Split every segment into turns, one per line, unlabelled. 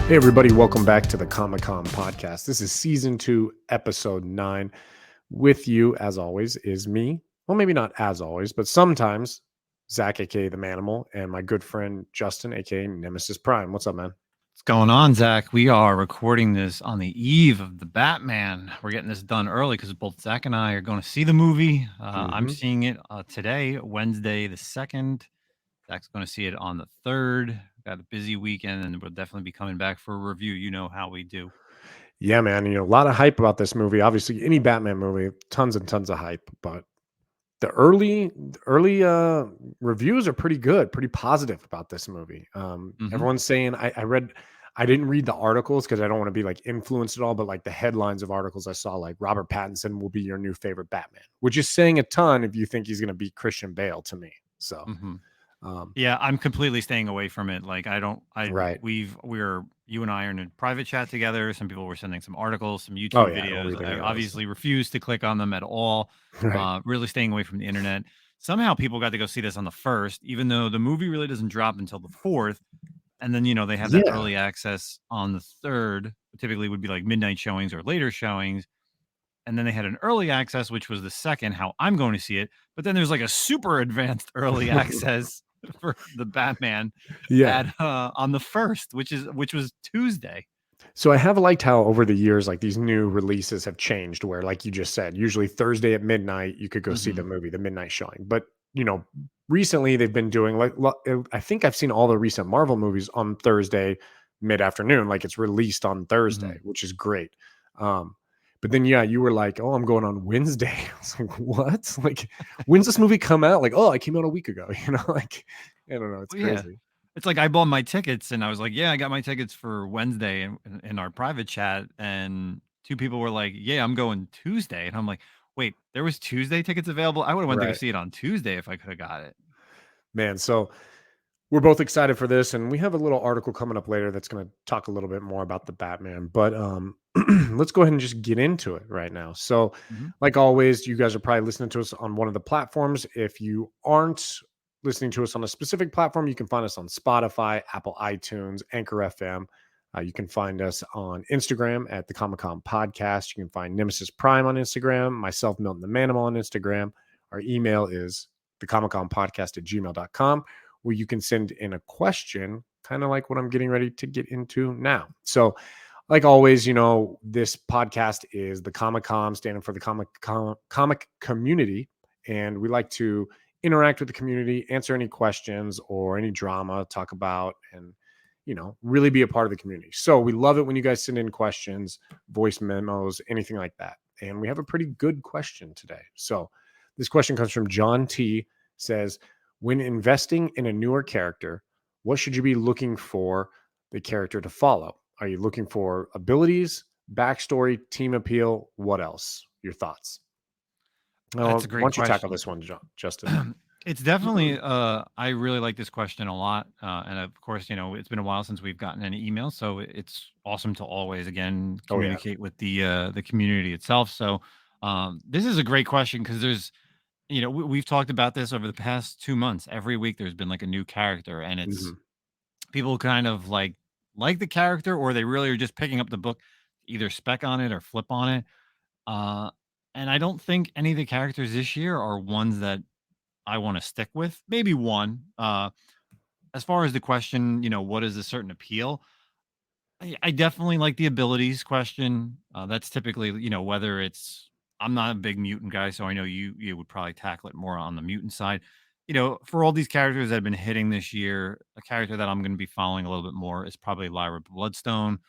Hey, everybody, welcome back to the Comic-Con podcast. This is Season 2, Episode 9. With you, as always, is me. Well, maybe not as always, but sometimes Zack, aka the Manimal, and my good friend Justin, aka Nemesis Prime. What's up, man?
What's going on, Zach? We are recording this on the eve of the Batman. We're getting this done early because both Zach and I are going to see the movie. I'm seeing it today, Wednesday the 2nd. Zach's going to see it on the 3rd. Got a busy weekend, and we'll definitely be coming back for a review. You know how we do.
Yeah, man. A lot of hype about this movie. Obviously, any Batman movie, tons and tons of hype. But the early reviews are pretty good, pretty positive about this movie. Everyone's saying I didn't read the articles because I don't want to be like influenced at all, but like the headlines of articles I saw, like Robert Pattinson will be your new favorite Batman, which is saying a ton if you think he's going to beat Christian Bale to me. So,
yeah, I'm completely staying away from it. Like
right.
You and I are in a private chat together. Some people were sending some articles, some YouTube videos. I obviously refused to click on them at all.
Right.
Really staying away from the internet. Somehow people got to go see this on the 1st, even though the movie really doesn't drop until the 4th. And then, they have that early access on the 3rd. Typically would be like midnight showings or later showings. And then they had an early access, which was the 2nd, how I'm going to see it. But then there's like a super advanced early access for the Batman on the 1st, which was Tuesday.
So I have liked how over the years, like these new releases have changed where, like you just said, usually Thursday at midnight, you could go see the movie, the midnight showing. But, recently they've been doing I think I've seen all the recent Marvel movies on Thursday mid-afternoon, like it's released on Thursday, which is great. But then, you were like, oh, I'm going on Wednesday. I was like, what? Like, when's this movie come out? Like, oh, it came out a week ago, like, I don't know. It's crazy.
Yeah. It's like I bought my tickets and I was like, yeah, I got my tickets for Wednesday in our private chat. And 2 people were like, yeah, I'm going Tuesday. And I'm like, wait, there was Tuesday tickets available? I would have went to go see it on Tuesday if I could have got it.
Man, so we're both excited for this, and we have a little article coming up later that's going to talk a little bit more about the Batman. But let's go ahead and just get into it right now. So, like always, you guys are probably listening to us on one of the platforms. If you aren't listening to us on a specific platform, you can find us on Spotify, Apple iTunes, Anchor FM. You can find us on Instagram at the Comic-Con Podcast. You can find Nemesis Prime on Instagram, myself, Milton the Manimal on Instagram. Our email is thecomicconpodcast@gmail.com, where you can send in a question, kind of like what I'm getting ready to get into now. So, like always, this podcast is the Comic-Con, standing for the comic community, and we like to interact with the community, answer any questions or any drama, talk about, and really be a part of the community. So we love it when you guys send in questions, voice memos, anything like that. And we have a pretty good question today. So this question comes from John T. Says, when investing in a newer character, what should you be looking for the character to follow? Are you looking for abilities, backstory, team appeal? What else? Your thoughts?
That's a great question.
Why don't you tackle this one, Justin?
It's definitely, I really like this question a lot. And of course, it's been a while since we've gotten any emails. So it's awesome to always, again, communicate with the community itself. So this is a great question because there's, we've talked about this over the past 2 months. Every week there's been like a new character, and it's people kind of like the character, or they really are just picking up the book, either spec on it or flip on it. And I don't think any of the characters this year are ones that I want to stick with. Maybe one. As far as the question, what is a certain appeal? I definitely like the abilities question. That's typically, whether it's, I'm not a big mutant guy, so I know you would probably tackle it more on the mutant side. For all these characters that have been hitting this year, a character that I'm going to be following a little bit more is probably Lyra Bloodstone.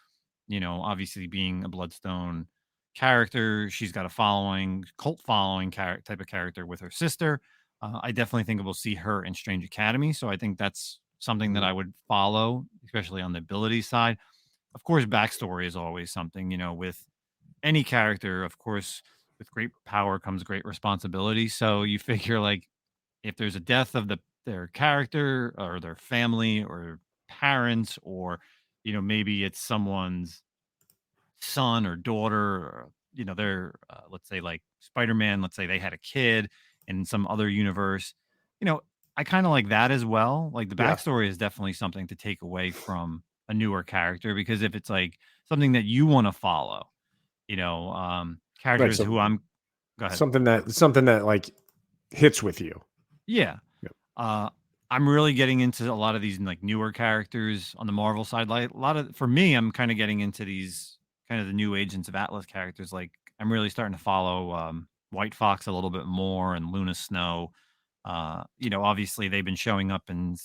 Obviously being a Bloodstone character, she's got a cult following type of character with her sister. I definitely think we'll see her in Strange Academy. So I think that's something that I would follow, especially on the ability side. Of course, backstory is always something, with any character. Of course, with great power comes great responsibility. So you figure, like, if there's a death of their character or their family or parents, or, maybe it's someone's son or daughter, or, they're, let's say like Spider-Man, let's say they had a kid in some other universe, I kind of like that as well. Like the backstory is definitely something to take away from a newer character, because if it's like something that you want to follow,
Right.
characters
So
who I'm go ahead.
something that like hits with you.
Yeah.
Yep.
I'm really getting into a lot of these like newer characters on the Marvel side. Like a lot of, for me, I'm kind of getting into these kind of the new Agents of Atlas characters. Like I'm really starting to follow White Fox a little bit more, and Luna Snow. Obviously they've been showing up in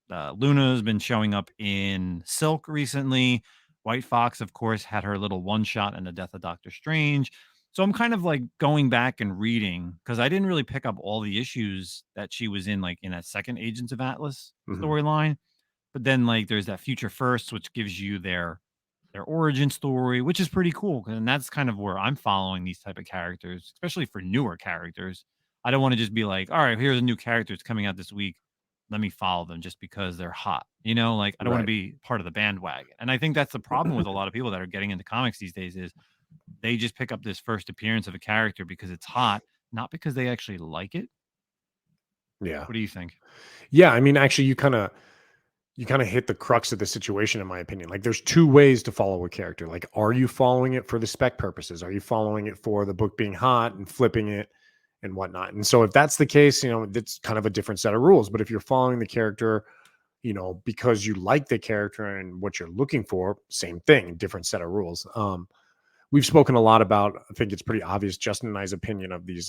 Luna's been showing up in Silk recently. White Fox, of course, had her little one shot in the Death of Doctor Strange. So I'm kind of like going back and reading, because I didn't really pick up all the issues that she was in, like in that second Agents of Atlas storyline. But then like there's that Future First, which gives you their origin story, which is pretty cool. And that's kind of where I'm following these type of characters, especially for newer characters. I don't want to just be like, all right, here's a new character that's coming out this week, let me follow them just because they're hot. Like I don't want to be part of the bandwagon. And I think that's the problem with a lot of people that are getting into comics these days, is they just pick up this first appearance of a character because it's hot, not because they actually like it.
Yeah.
What do you think?
Yeah. I mean, actually, you kind of hit the crux of the situation, in my opinion. Like, there's two ways to follow a character. Like, are you following it for the spec purposes? Are you following it for the book being hot and flipping it and whatnot? And so if that's the case, it's kind of a different set of rules. But if you're following the character, because you like the character and what you're looking for, same thing, different set of rules. We've spoken a lot about, I think it's pretty obvious, Justin and I's opinion of these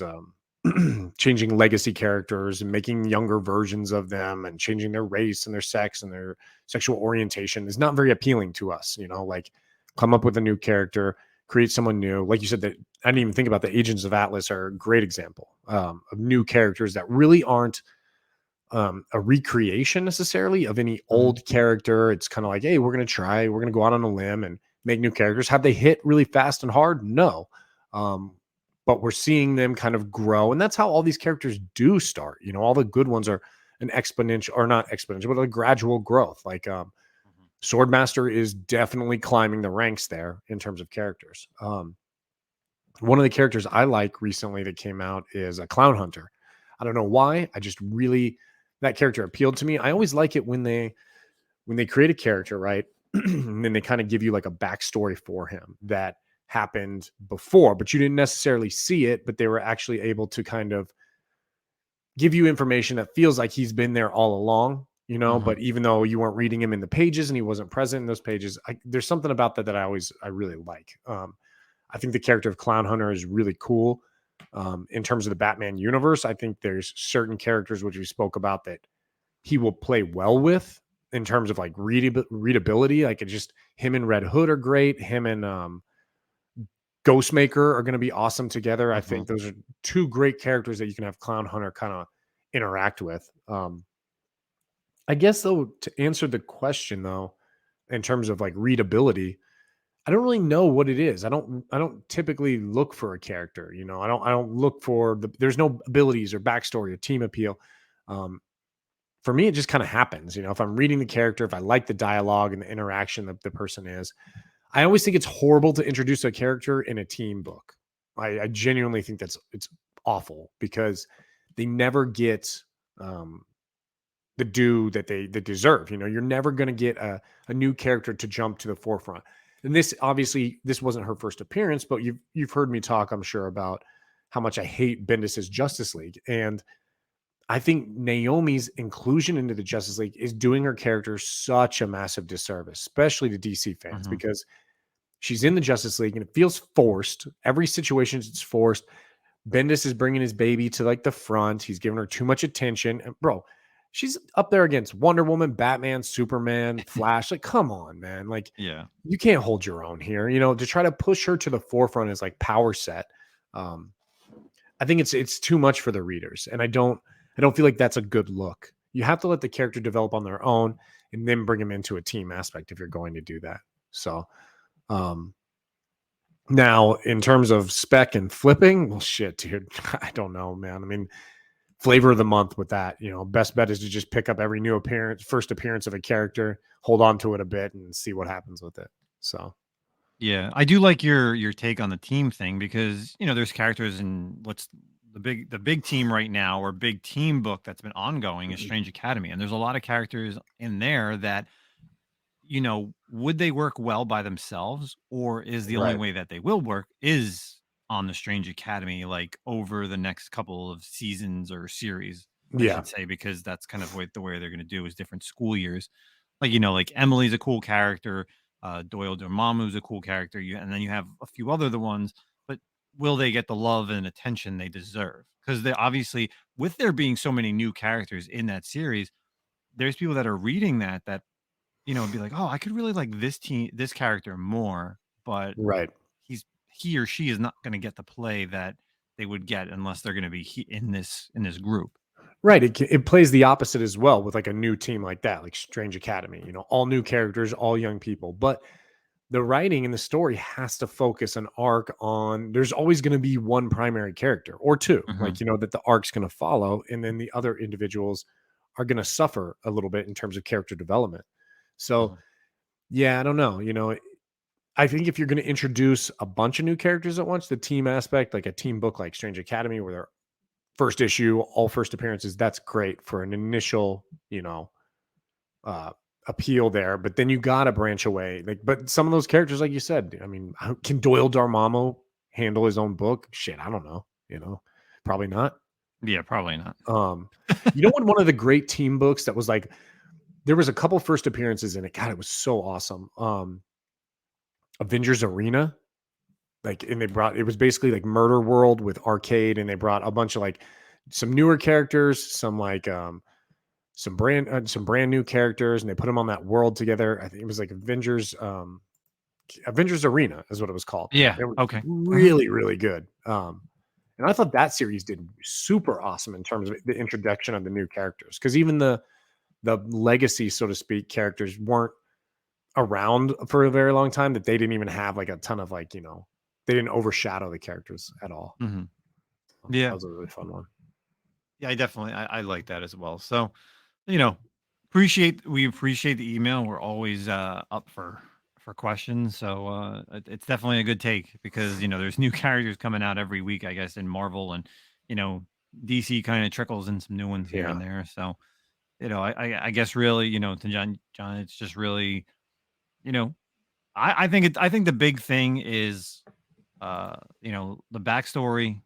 changing legacy characters and making younger versions of them and changing their race and their sex and their sexual orientation is not very appealing to us. Like, come up with a new character, create someone new. Like you said, that I didn't even think about, the Agents of Atlas are a great example of new characters that really aren't a recreation necessarily of any old character. It's kind of like, hey, we're going to go out on a limb and make new characters. Have they hit really fast and hard? No. But we're seeing them kind of grow. And that's how all these characters do start. All the good ones are an exponential, or not exponential, but a gradual growth. Like Swordmaster is definitely climbing the ranks there in terms of characters. One of the characters I like recently that came out is a Clown Hunter. I don't know why. That character appealed to me. I always like it when they create a character, right? And then they kind of give you like a backstory for him that happened before, but you didn't necessarily see it, but they were actually able to kind of give you information that feels like he's been there all along, but even though you weren't reading him in the pages and he wasn't present in those pages, there's something about that I really like. I think the character of Clown Hunter is really cool. In terms of the Batman universe, I think there's certain characters which we spoke about that he will play well with in terms of like readability. Like, him and Red Hood are great. Him and Ghostmaker are going to be awesome together. I think those are two great characters that you can have Clown Hunter kind of interact with. I guess though, to answer the question though, in terms of like readability, I don't really know what it is. I don't typically look for a character, I don't look for there's no abilities or backstory or team appeal. For me, it just kind of happens, if I'm reading the character, if I like the dialogue and the interaction that the person is. I always think it's horrible to introduce a character in a team book. I genuinely think it's awful, because they never get the due that they deserve. You're never going to get a new character to jump to the forefront. And this wasn't her first appearance, but you've heard me talk, I'm sure, about how much I hate Bendis's Justice League. And I think Naomi's inclusion into the Justice League is doing her character such a massive disservice, especially to DC fans, because she's in the Justice League and it feels forced. Every situation it's forced. Bendis is bringing his baby to like the front. He's giving her too much attention. And bro, she's up there against Wonder Woman, Batman, Superman, Flash. Like, come on, man. Like,
Yeah,
you can't hold your own here. To try to push her to the forefront is like power set. I think it's too much for the readers, and I don't feel like that's a good look. You have to let the character develop on their own and then bring them into a team aspect if you're going to do that. So, now in terms of spec and flipping, well, shit, dude, I don't know, man. I mean, flavor of the month with that, best bet is to just pick up every new first appearance of a character, hold on to it a bit, and see what happens with it. So,
yeah, I do like your take on the team thing, because there's characters in what's the big team right now, or big team book that's been ongoing, is Strange Academy, and there's a lot of characters in there that would they work well by themselves, or is the only
Right.
way that they will work is on the Strange Academy, like over the next couple of seasons or series, I
Yeah.
should say, because that's kind of the way they're going to do is different school years. Like, like Emily's a cool character, Doyle Dormammu's a cool character, and then you have a few other the ones, but will they get the love and attention they deserve? Because they obviously, with there being so many new characters in that series, there's people that are reading that be like, oh, I could really like this character more, but
Right.
he or she is not going to get the play that they would get unless they're going to be in this group.
Right. It plays the opposite as well with like a new team like that, like Strange Academy, all new characters, all young people. But the writing and the story has to focus an arc on, there's always going to be one primary character or two,
Mhm,
like, that the arc's going to follow. And then the other individuals are going to suffer a little bit in terms of character development. So,
mhm,
yeah, I don't know. I think if you're going to introduce a bunch of new characters at once, the team aspect, like a team book like Strange Academy, where they're first issue, all first appearances, that's great for an initial, uh, appeal there. But then you got to branch away. Like, but some of those characters, like you said, I mean, can Doyle Dormammu handle his own book? Shit, I don't know. Probably not.
yeah, probably not.
Um, what one of the great team books that was like, there was a couple first appearances in it. God, it was so awesome. Avengers Arena. Like, and it was basically like Murder World with arcade, and they brought a bunch of like some newer characters, some like some brand new characters, and they put them on that world together. I think it was like Avengers Arena is what it was called.
Yeah.
It was
Okay.
really, really good. And I thought that series did super awesome in terms of the introduction of the new characters, because even the legacy, so to speak, characters weren't around for a very long time, that they didn't even have like a ton of like, they didn't overshadow the characters at all.
Mhm.
That
Yeah.
was a really fun one.
Yeah, I like that as well. So, you know, we appreciate the email. We're always up for questions. So it's definitely a good take because there's new characters coming out every week, I guess, in Marvel, and you know DC kind of trickles in some new ones here
Yeah.
and there. So I guess really to John, it's just really you know I think the big thing is the backstory,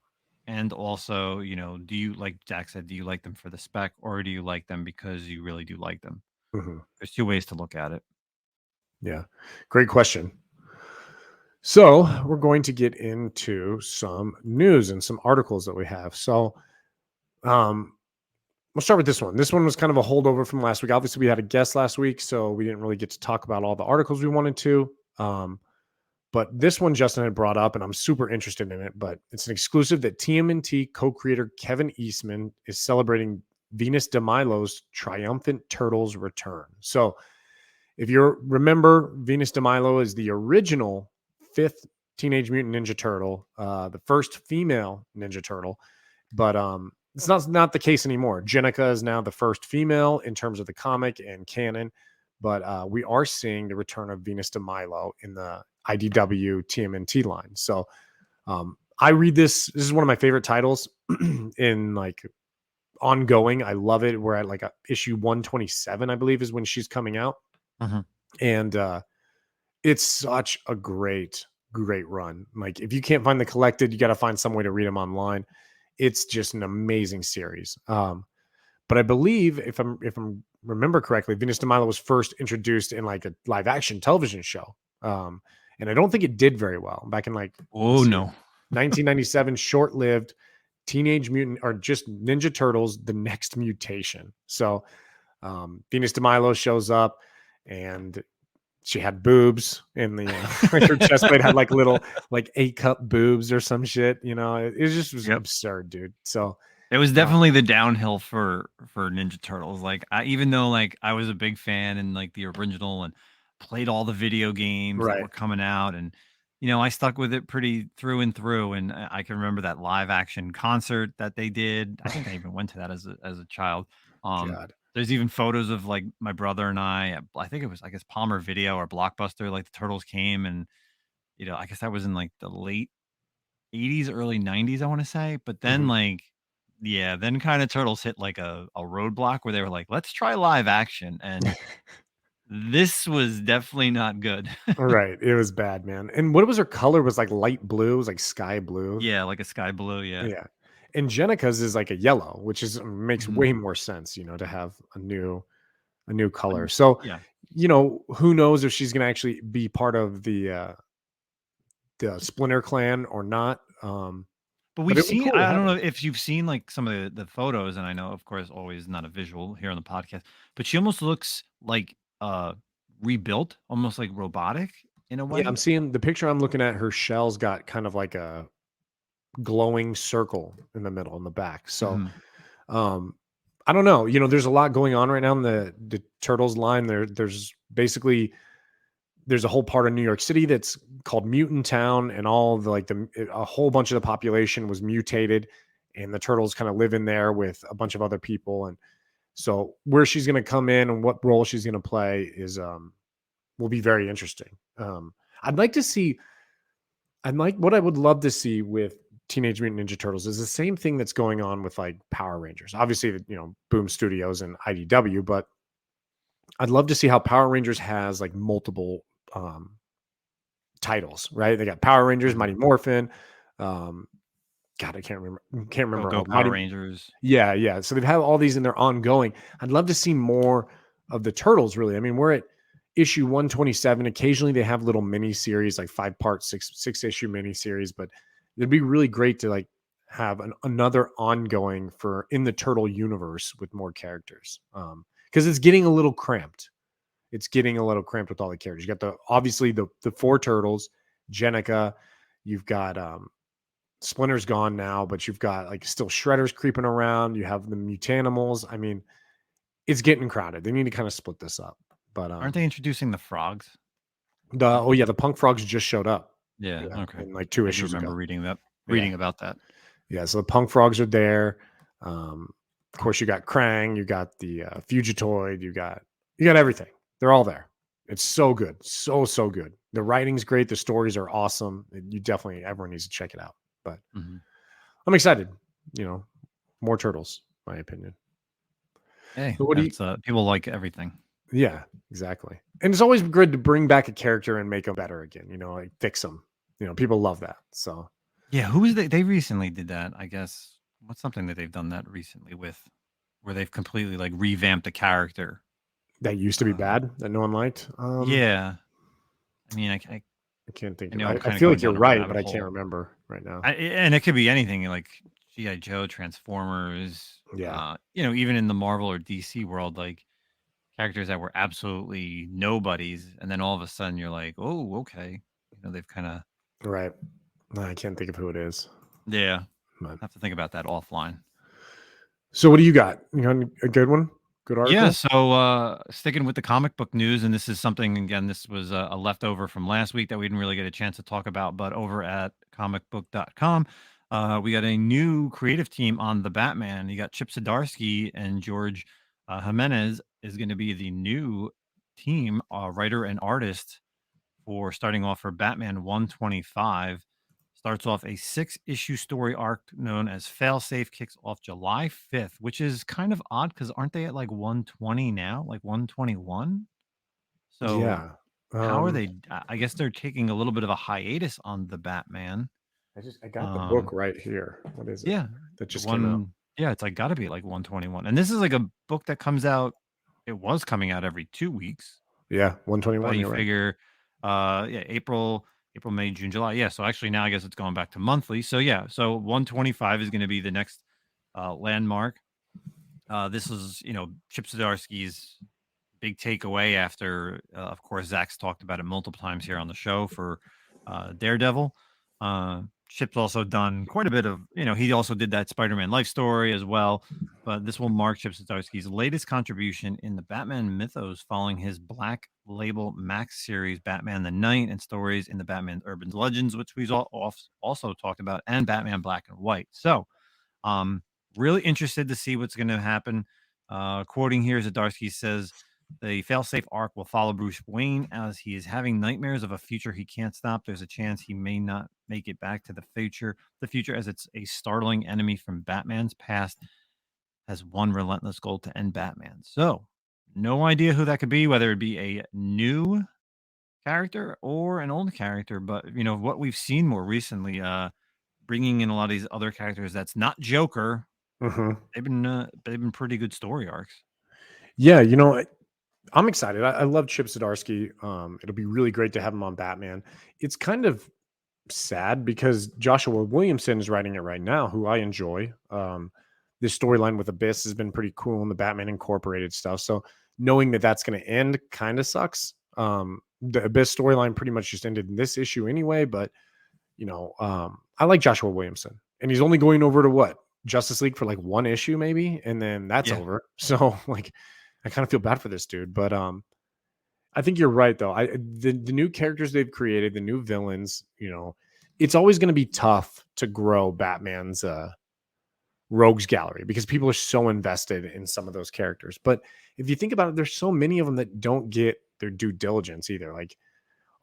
and also, do you, like Jack said, do you like them for the spec, or do you like them because you really do like them?
Mhm.
There's two ways to look at it.
Yeah. Great question. So we're going to get into some news and some articles that we have. So um, we'll start with this one. This one was kind of a holdover from last week. Obviously, we had a guest last week, so we didn't really get to talk about all the articles we wanted to. But this one Justin had brought up, and I'm super interested in it. But it's an exclusive that TMNT co-creator Kevin Eastman is celebrating Venus de Milo's triumphant Turtles return. So if you remember, Venus de Milo is the original fifth Teenage Mutant Ninja Turtle, the first female Ninja Turtle. But it's not the case anymore. Jenica is now the first female in terms of the comic and canon. But we are seeing the return of Venus de Milo in the IDW TMNT line. So I read this. This is one of my favorite titles in like ongoing. I love it. We're at like issue 127, I believe, is when she's coming out.
Mhm.
And it's such a great run. Like, if you can't find the collected, you got to find some way to read them online. It's just an amazing series. But I believe, if I'm remember correctly, Venus de Milo was first introduced in like a live action television show. And I don't think it did very well back in like,
Oh no.
1997, short-lived Teenage Mutant, or just Ninja Turtles: The Next Mutation. So Venus de Milo shows up, and she had boobs in the like her chest plate had like little like A-cup boobs or some shit. It just was
Yep.
absurd, dude. So
It was definitely the downhill for Ninja Turtles. Like, even though like I was a big fan and like the original and played all the video games that
right.
were coming out, and I stuck with it pretty through and through. And I can remember that live action concert that they did. I think I even went to that as a child.
God.
There's even photos of like my brother and I think it was, I guess, Palmer Video or Blockbuster. Like the Turtles came, and I guess that was in like the late 80s, early 90s, I want to say. But then
Mhm.
like, yeah, then kind of Turtles hit like a roadblock where they were like, let's try live action. And This was definitely not good.
Right. It was bad, man. And what was her color? Was like light blue. It was like sky blue.
Yeah, like a sky blue. Yeah.
Yeah. And Jenica's is like a yellow, which is makes
Mhm.
way more sense, to have a new
But
color. So,
yeah,
who knows if she's gonna actually be part of the Splinter clan or not.
but
But
we've
it'd be
seen.
cool to
I
have
don't
her.
know if you've seen like some of the photos, and I know, of course, always not a visual here on the podcast, but she almost looks like rebuilt, almost like robotic in a
Yeah, I'm
way.
seeing the picture I'm looking at, her shell's got kind of like a glowing circle in the middle in the back. So
Mhm.
um I don't know. There's a lot going on right now in the Turtles line. There's a whole part of New York City that's called Mutant Town, and all a whole bunch of the population was mutated, and the turtles kind of live in there with a bunch of other people. And so where she's going to come in and what role she's going to play is will be very interesting. I'd like to see. I'd like what I would love to see with Teenage Mutant Ninja Turtles is the same thing that's going on with like Power Rangers. Obviously, Boom Studios and IDW, but I'd love to see how Power Rangers has like multiple um, titles, right? They got Power Rangers,
Mhm.
Mighty Morphin. Um, God, I can't remember
Go
all
Power
Mighty.
Rangers.
Yeah, yeah. So they've had all these and they're ongoing. I'd love to see more of the turtles. Really, I mean, we're at issue 127. Occasionally, they have little mini series, like 5-part, six issue mini series. But it'd be really great to like have another ongoing for in the turtle universe with more characters. Because it's getting a little cramped. It's getting a little cramped with all the characters. You got obviously the four turtles, Jenica. You've got Splinter's gone now, but you've got like still Shredder's creeping around. You have the Mutanimals. I mean, it's getting crowded. They need to kind of split this up. But
Aren't they introducing the frogs?
oh yeah, the Punk Frogs just showed up.
Yeah.
Yeah,
Okay.
and like two
I do
issues
remember
ago. Yeah,
reading about that.
yeah. So the Punk Frogs are there. Of course, you got Krang. You got the Fugitoid. You got everything. They're all there. It's so good, so good. The writing's great. The stories are awesome. Everyone needs to check it out. But
Mhm.
I'm excited. You know, more turtles, my opinion.
Hey,
So what do you?
that's people like everything.
Yeah, exactly. And it's always good to bring back a character and make them better again. Like fix them. People love that. So
Yeah, who is they recently did that, I guess. What's something that they've done that recently with where they've completely like revamped a character?
that used to be
Uh
bad that no one liked.
yeah. I mean,
I can't think
I
of.
know I'm
I
kind of
feel
going
like you're
down a
right, but
rabbit
I can't
hole.
remember right now.
And it could be anything like GI Joe, Transformers,
Yeah.
even in the Marvel or DC world, like characters that were absolutely nobodies, and then all of a sudden you're like, oh, okay, they've kind of
Right. No, I can't think of who it is.
yeah.
But
Have to think about that offline.
so what do you got? You got a good one? Good
Yeah,
article?
so sticking with the comic book news, and this is something again, this was a leftover from last week that we didn't really get a chance to talk about, but over at comicbook.com, we got a new creative team on the Batman. You got Chip Zdarsky and George Jimenez is going to be the new team writer and artist for starting off for Batman 125. Starts off a 6-issue story arc known as Failsafe, kicks off July 5th, which is kind of odd because aren't they at like 120 now, like 121? So
Yeah.
how are
Um
they? I guess they're taking a little bit of a hiatus on the Batman.
I got the book
Um,
right here. What is it?
yeah,
That
the
just came out.
one, yeah, it's like got to be like 121. And this is like a book that comes out, it was coming out every 2 weeks.
Yeah,
But
121,
you
you're right.
figure, yeah, April, May, June, July. Yeah, so actually now I guess it's going back to monthly. So yeah, so 125 is going to be the next landmark. This is Chip Zdarsky's big takeaway after, of course, Zach's talked about it multiple times here on the show for Daredevil. Chip's also done quite a bit of, he also did that Spider-Man life story as well. But this will mark Chip Zdarsky's latest contribution in the Batman mythos following his Black Label Max series, Batman the Knight, and stories in the Batman Urban Legends, which we've also talked about, and Batman Black and White. So, um, really interested to see what's going to happen. Quoting here, Zdarsky says, the failsafe arc will follow Bruce Wayne as he is having nightmares of a future he can't stop. There's a chance he may not make it back to the future, as it's a startling enemy from Batman's past has one relentless goal to end Batman. So No idea who that could be, whether it be a new character or an old character. But what we've seen more recently, bringing in a lot of these other characters that's not Joker.
Hmm.
They've been pretty good story arcs.
Yeah, I'm excited. I love Chip Zdarsky. It'll be really great to have him on Batman. It's kind of sad because Joshua Williamson is writing it right now, who I enjoy. This storyline with Abyss has been pretty cool in the Batman Incorporated stuff. So knowing that that's going to end kind of sucks. The Abyss storyline pretty much just ended in this issue anyway, but I like Joshua Williamson, and he's only going over to what, Justice League for like one issue maybe, and then that's
Yeah.
over. So like, I kind of feel bad for this dude, but I think you're right though. The new characters they've created, the new villains, it's always going to be tough to grow Batman's rogues gallery because people are so invested in some of those characters. But if you think about it, there's so many of them that don't get their due diligence either. Like,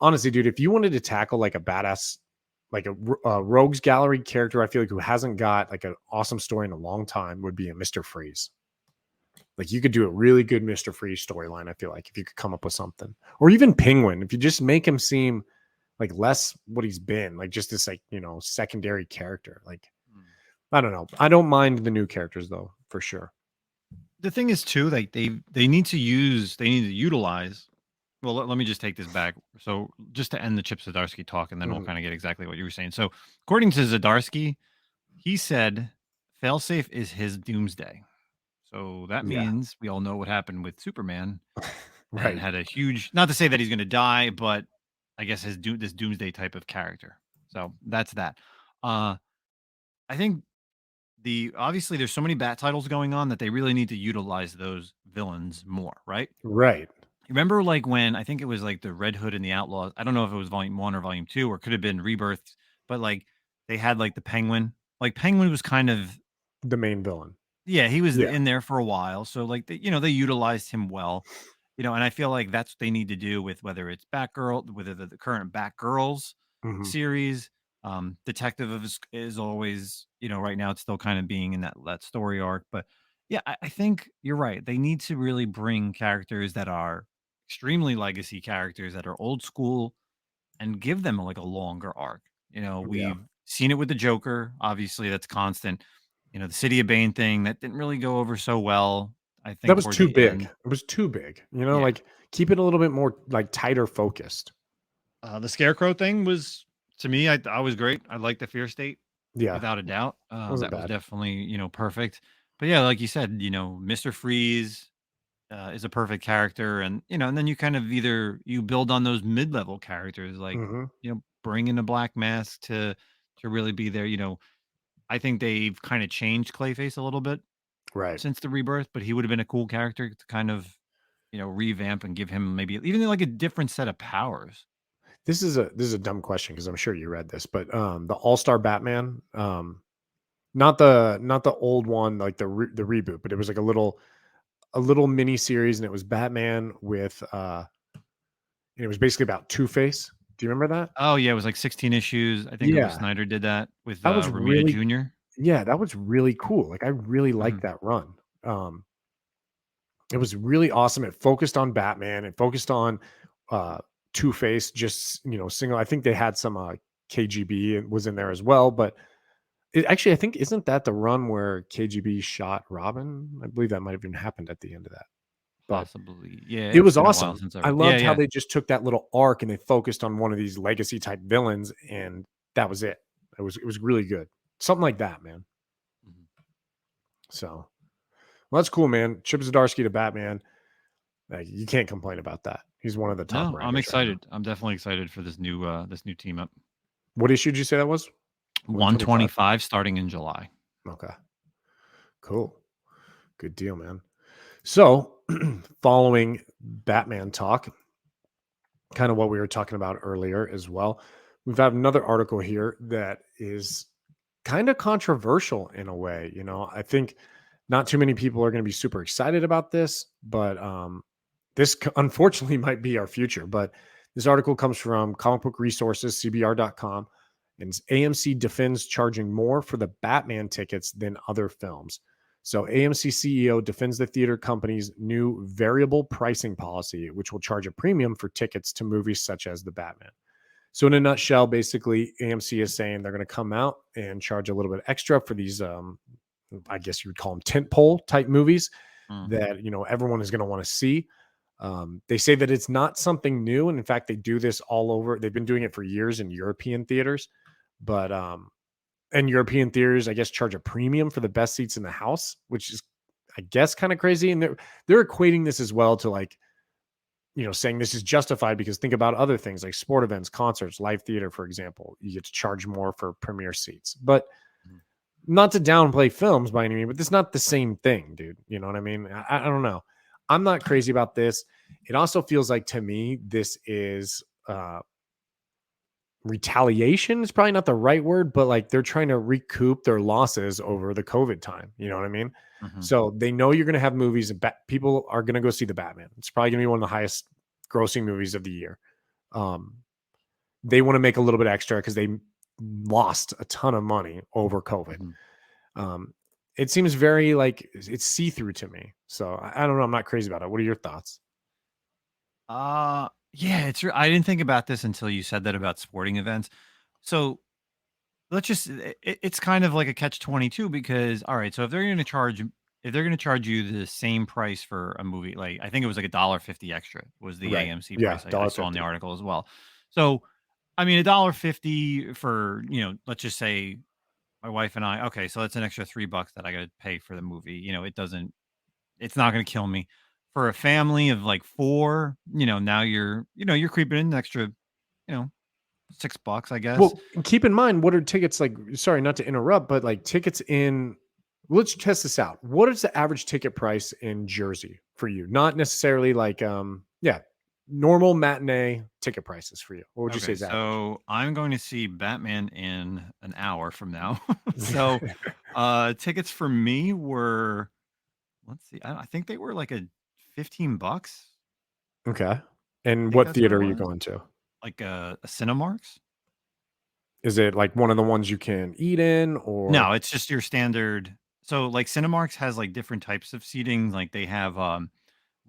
honestly, dude, if you wanted to tackle like a badass, like a rogues gallery character, I feel like who hasn't got like an awesome story in a long time would be a Mr. Freeze. Like, you could do a really good Mr. Freeze storyline, I feel like, if you could come up with something. Or even Penguin, if you just make him seem like less what he's been, like just this like, secondary character. Like, I don't know. I don't mind the new characters though, for sure.
The thing is too, like they need to utilize. Well, let me just take this back. So just to end the Chip Zdarsky talk, and then we'll
Mhm.
kind of get exactly what you were saying. So according to Zdarsky, he said failsafe is his doomsday. So that
Yeah.
means we all know what happened with Superman and
Right.
had a huge, not to say that he's going to die, but I guess this doomsday type of character. So that's that. I think obviously there's so many bat titles going on that they really need to utilize those villains more, right?
Right.
Remember, like when I think it was like the Red Hood and the Outlaws. I don't know if it was Volume 1 or Volume 2, or could have been Rebirth, but like they had like the Penguin. Like Penguin was kind of,
The main villain.
yeah, he was
Yeah.
in there for a while. So like they utilized him well. And I feel like that's what they need to do with whether it's Batgirl, whether the current Batgirls
Mhm.
series. Detective is always, right now it's still kind of being in that story arc. But yeah, I think you're right. They need to really bring characters that are extremely legacy characters that are old school and give them like a longer arc.
Yeah.
We've seen it with the Joker. Obviously, that's constant. The City of Bane thing that didn't really go over so well. I
That
think
was
towards
too
the
big.
end.
It was too big.
Yeah.
Like, keep it a little bit more like tighter focused.
The Scarecrow thing was, to me, I was great. I liked the Fear State
Yeah.
without a doubt.
Wasn't
That was
bad.
definitely, perfect. But yeah, like you said, Mr. Freeze is a perfect character, and then you kind of either you build on those mid-level characters, like
Mhm.
bring in a Black Mask to really be there. I think they've kind of changed Clayface a little bit
Right.
since the Rebirth, but he would have been a cool character to kind of revamp and give him maybe even like a different set of powers.
This is a dumb question because I'm sure you read this, but the All-Star Batman, not the old one, like the reboot, but it was like a little mini series, and it was Batman with and it was basically about Two-Face. Do you remember that?
Oh, yeah, it was like 16 issues. I think Uwe
Yeah.
Snyder did that with,
That was
Romita
really
Jr.
Yeah, that was really cool. Like, I really liked
Mhm.
that run. Um, it was really awesome. It focused on Batman. It focused on uh, Two Face. Just single. I think they had some KGB was in there as well. But actually, I think isn't that the run where KGB shot Robin? I believe that might have even happened at the end of that. But
Possibly. Yeah,
it
it's
was
been a while
awesome.
since I
I
read. Yeah,
loved how
yeah.
they just took that little arc and they focused on one of these legacy type villains, and that was it. It was really good. Something like that, man.
Mhm.
So, well, that's cool, man. Chip Zdarsky to Batman. Like, you can't complain about that. He's one of the top
No, I'm
writers right now.
excited. I'm definitely excited for this new team up.
What issue did you say that was? 125?
125 starting in July.
Okay, cool. Good deal, man. So, following Batman talk, kind of what we were talking about earlier as well, we've got another article here that is kind of controversial in a way. I think not too many people are going to be super excited about this, but this unfortunately might be our future. But this article comes from Comic Book Resources, CBR.com, and AMC defends charging more for the Batman tickets than other films. So AMC CEO defends the theater company's new variable pricing policy, which will charge a premium for tickets to movies such as the Batman. So in a nutshell, basically AMC is saying they're going to come out and charge a little bit extra for these, I guess you would call them tentpole type movies
Mm.
that, everyone is going to want to see. They say that it's not something new. And in fact, they do this all over. They've been doing it for years in European theaters, but, and European theaters, I guess, charge a premium for the best seats in the house, which is, I guess, kind of crazy. And they're equating this as well to like, saying this is justified because think about other things like sport events, concerts, live theater, for example. You get to charge more for premiere seats, but
Mhm.
not to downplay films by any means, but it's not the same thing, dude. You know what I mean? I don't know. I'm not crazy about this. It also feels like to me, this is retaliation is probably not the right word, but like they're trying to recoup their losses over the COVID time. You know what I mean?
Mhm.
So they know you're going to have movies. People are going to go see the Batman. It's probably going to be one of the highest grossing movies of the year. They want to make a little bit extra because they lost a ton of money over COVID.
Mhm.
It seems very like it's see-through to me. So I don't know. I'm not crazy about it. What are your thoughts?
Yeah, I didn't think about this until you said that about sporting events. So let's just it's kind of like a catch 22 because all right, so if they're going to charge you the same price for a movie, like I think it was like $1.50 extra was the
Right.
AMC
Yeah.
price I saw in the
$1.50.
article as well. So I mean $1.50 for, let's just say my wife and I, okay, so that's an extra $3 that I got to pay for the movie. It's not going to kill me. For a family of like four, now you're creeping in an extra, $6, I guess.
Well, keep in mind, what are tickets like? Sorry, not to interrupt, but like tickets in, let's test this out. What is the average ticket price in Jersey for you? Not necessarily like, yeah, normal matinee ticket prices for you. What would you say
Okay,
is average?
so I'm going to see Batman in an hour from now. So, tickets for me were, let's see, I think they were like a $15.
Okay.
I
And
think
what
that's what
theater
it
are you
was.
going to?
Like a Cinemarks.
Is it like one of the ones you can eat in or?
No, it's just your standard. So like Cinemarks has like different types of seating. Like they have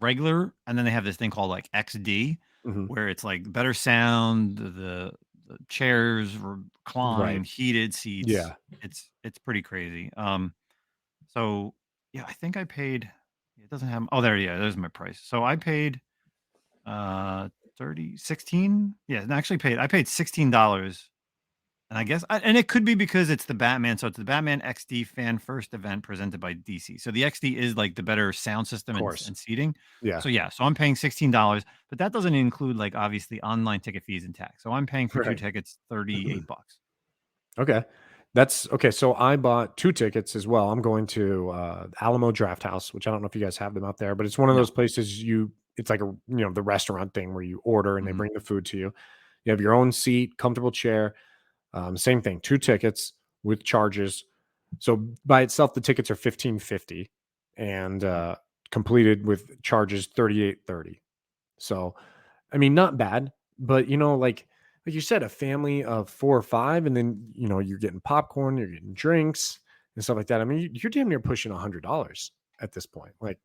regular, and then they have this thing called like XD,
Mhm.
where it's like better sound, the chairs recline,
Right.
heated seats.
Yeah.
It's pretty crazy. So yeah, I think I paid. It doesn't have. Oh, there, yeah, there's my price. So I paid 30 16. Yeah, and I paid $16. And I guess and it could be because it's the Batman, so it's the Batman XD Fan First event presented by DC. So the XD is like the better sound
Of
system and
course.
and seating.
Yeah.
So yeah, so I'm paying $16, but that doesn't include like obviously online ticket fees and tax. So I'm paying for 2
Right.
tickets, $38.
Okay. That's okay. So I bought 2 tickets as well. I'm going to Alamo Draft House, which I don't know if you guys have them out there, but it's one of
No.
those places it's like the restaurant thing where you order and they
Mhm.
bring the food to you. You have your own seat, comfortable chair. Same thing, 2 tickets with charges. So by itself, the tickets are 15.50 and
Mhm.
completed with charges 38.30. So I mean, not bad, but like you said, a family of 4 or 5, and then you're getting popcorn, you're getting drinks and stuff like that. I mean, you're damn near pushing $100 at this point. Like,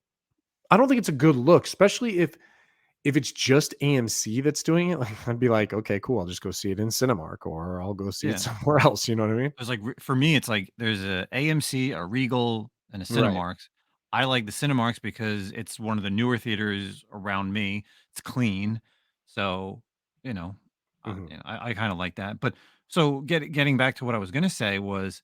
I don't think it's a good look, especially if it's just AMC that's doing it. Like, I'd be like, okay, cool. I'll just go see it in Cinemark, or I'll go see it
Yeah.
somewhere else. You know what I mean?
There's like for me, it's like there's a AMC, a Regal, and a
Right.
Cinemarks. I like the Cinemarks because it's one of the newer theaters around me. It's clean, so you know,
Mhm.
I kind of like that. But so getting back to what I was gonna say was,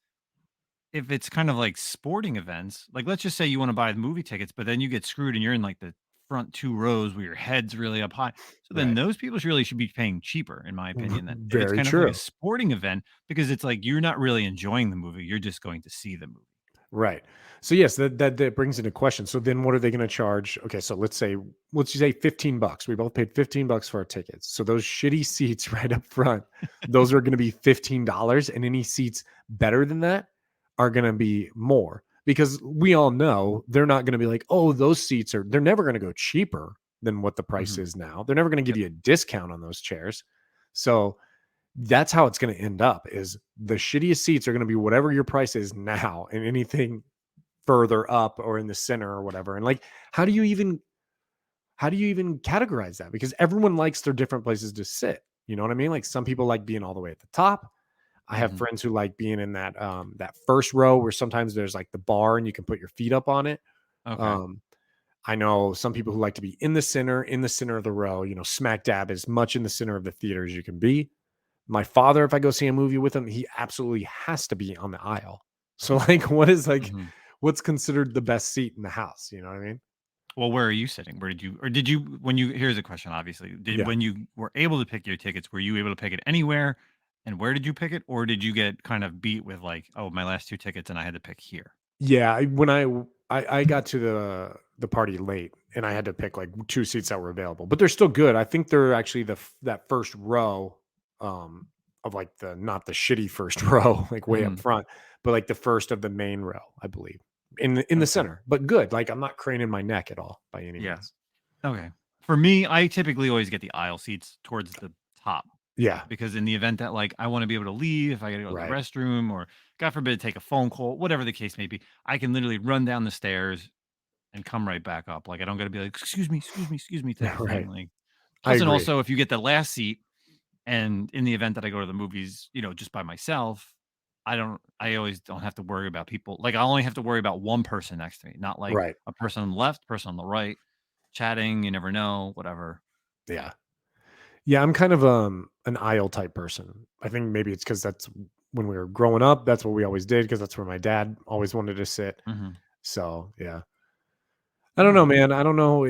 if it's kind of like sporting events, like let's just say you want to buy the movie tickets, but then you get screwed and you're in like the front 2 rows where your head's really up high. So then
Right.
those people really should be paying cheaper, in my opinion, than if it's
Very
kind of like a
true.
sporting event, because it's like you're not really enjoying the movie. You're just going to see the movie.
Right. So yes, that brings into question. So then what are they going to charge? Okay, so let's just say $15. We both paid $15 for our tickets. So those shitty seats right up front, those are going to be $15, and any seats better than that are going to be more, because we all know they're not going to be like, "Oh, they're never going to go cheaper than what the price
Mhm.
is now. They're never going to give
Yep.
you a discount on those chairs." So that's how it's going to end up, is the shittiest seats are going to be whatever your price is now, and anything further up or in the center or whatever. And like, how do you even categorize that? Because everyone likes their different places to sit. You know what I mean? Like some people like being all the way at the top. I have
Mhm.
friends who like being in that first row where sometimes there's like the bar and you can put your feet up on it.
Okay.
Um, I know some people who like to be in the center of the row, you know, smack dab as much in the center of the theater as you can be. My father, if I go see a movie with him, he absolutely has to be on the aisle. So like
Mhm.
what's considered the best seat in the house? You know what I mean?
Well, where are you sitting? Where did you or did you when you here's a question, obviously. Did
Yeah.
when you were able to pick your tickets, were you able to pick it anywhere? And where did you pick it? Or did you get kind of beat with like, oh, my last two tickets and I had to pick here?
Yeah, I got to the party late and I had to pick like 2 seats that were available, but they're still good. I think they're actually that first row of like the not the shitty first row, like way up
Mhm.
front, but like the first of the main row, I believe. In the
Okay.
center, but good. Like I'm not craning my neck at all by any
Yeah.
means.
Okay. For me, I typically always get the aisle seats towards the top
Yeah,
because in the event that like I want to be able to leave, if I got to go to the
right.
restroom or God forbid take a phone call, whatever the case may be, I can literally run down the stairs and come right back up. Like I don't got to be like, excuse me, type of thing.
Right.
Like
I
plus, and
agree.
also if you get the last seat, and in the event that I go to the movies, just by myself, I always don't have to worry about people. Like I only have to worry about one person next to me, not like
Right.
a person on the left, person on the right, chatting. You never know, whatever.
Yeah. Yeah, I'm kind of an aisle type person. I think maybe it's because that's when we were growing up, that's what we always did because that's where my dad always wanted to sit.
Hmm.
So yeah. I
All
don't know,
right.
man. I don't know.